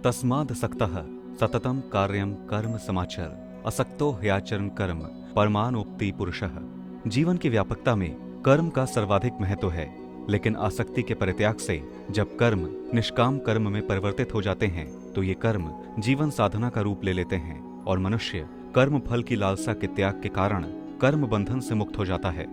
तस्मादसक्तः सततं कार्यं कर्म समाचर असक्तो ह्याचरण कर्म परमानोप्ति पुरुषः। जीवन की व्यापकता में कर्म का सर्वाधिक महत्व है, लेकिन आसक्ति के परित्याग से जब कर्म निष्काम कर्म में परिवर्तित हो जाते हैं तो ये कर्म जीवन साधना का रूप ले लेते हैं और मनुष्य कर्म फल की लालसा के त्याग के कारण कर्म बंधन से मुक्त हो जाता है।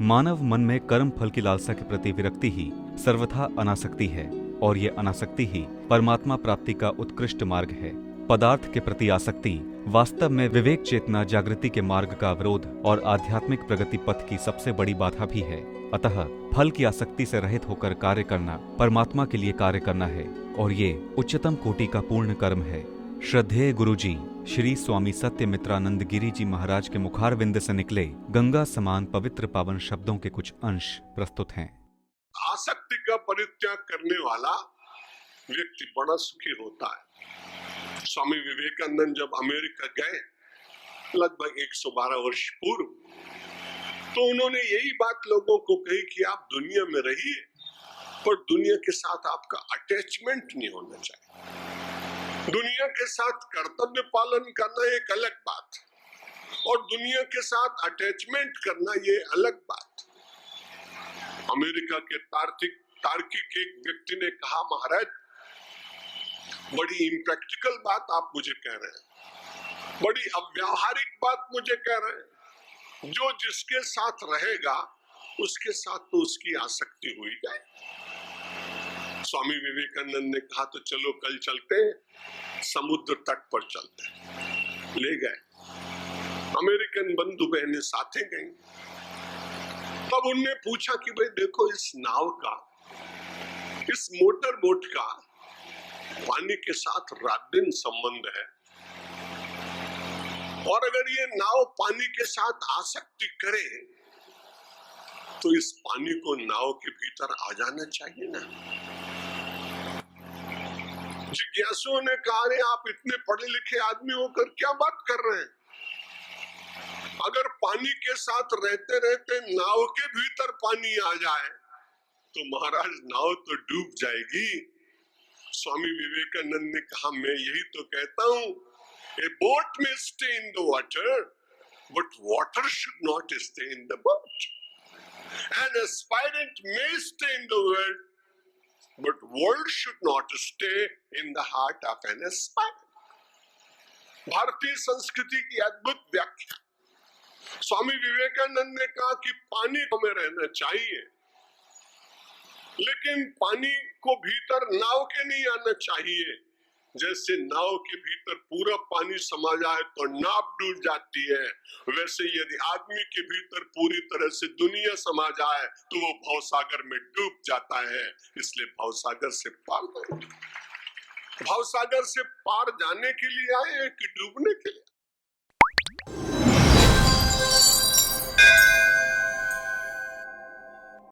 मानव मन में कर्म फल की लालसा के प्रति विरक्ति ही सर्वथा अनासक्ति है और ये अनासक्ति ही परमात्मा प्राप्ति का उत्कृष्ट मार्ग है। पदार्थ के प्रति आसक्ति वास्तव में विवेक चेतना जागृति के मार्ग का अवरोध और आध्यात्मिक प्रगति पथ की सबसे बड़ी बाधा भी है। अतः फल की आसक्ति से रहित होकर कार्य करना परमात्मा के लिए कार्य करना है और ये उच्चतम कोटि का पूर्ण कर्म है। श्रद्धेय गुरुजी श्री स्वामी सत्यमित्रानंद गिरी जी महाराज के मुखारविंद से निकले गंगा समान पवित्र पावन शब्दों के कुछ अंश प्रस्तुत हैं। आसक्ति का परित्याग करने वाला व्यक्ति बड़ा सुखी होता है। स्वामी विवेकानंद जब अमेरिका गए लगभग 112 वर्ष पूर्व, तो उन्होंने यही बात लोगों को कही कि आप दुनिया में रहिए, पर दुनिया के साथ आपका अटैचमेंट नहीं होना चाहिए। दुनिया के साथ कर्तव्य पालन करना एक अलग बात और दुनिया के साथ अटैचमेंट करना ये अलग बात। अमेरिका के तार्किक एक व्यक्ति ने कहा, महाराज बड़ी इम्प्रैक्टिकल बात आप मुझे कह रहे हैं, बड़ी अव्यावहारिक बात मुझे कह रहे हैं। जो जिसके साथ रहेगा उसके साथ तो उसकी आसक्ति हुई जाए। स्वामी विवेकानंद ने कहा तो चलो कल चलते हैं, समुद्र तट पर चलते हैं। ले गए, अमेरिकन बंधु बहनें साथे गई। तब उनने पूछा कि भाई देखो, इस नाव का, इस मोटर बोट का पानी के साथ रात दिन संबंध है, और अगर ये नाव पानी के साथ आसक्ति करे तो इस पानी को नाव के भीतर आ जाना चाहिए ना। जिज्ञासुओं ने कहा, अरे आप इतने पढ़े लिखे आदमी होकर क्या बात कर रहे हैं? अगर पानी के साथ रहते रहते नाव के भीतर पानी आ जाए तो महाराज नाव तो डूब जाएगी। स्वामी विवेकानंद ने कहा, मैं यही तो कहता हूं, a boat may stay in the water but water should not stay in the boat. An aspirant may stay in the world but world should not stay in the heart of an aspirant. भारतीय संस्कृति की अद्भुत व्याख्या। स्वामी विवेकानंद ने कहा कि पानी में रहना चाहिए, लेकिन पानी को भीतर नाव के नहीं आना चाहिए। जैसे नाव के भीतर पूरा पानी समा जाए तो नाव डूब जाती है, वैसे यदि आदमी के भीतर पूरी तरह से दुनिया समा जाए तो वो भवसागर में डूब जाता है। इसलिए भवसागर से पार जाने के लिए आए कि डूबने के लिए?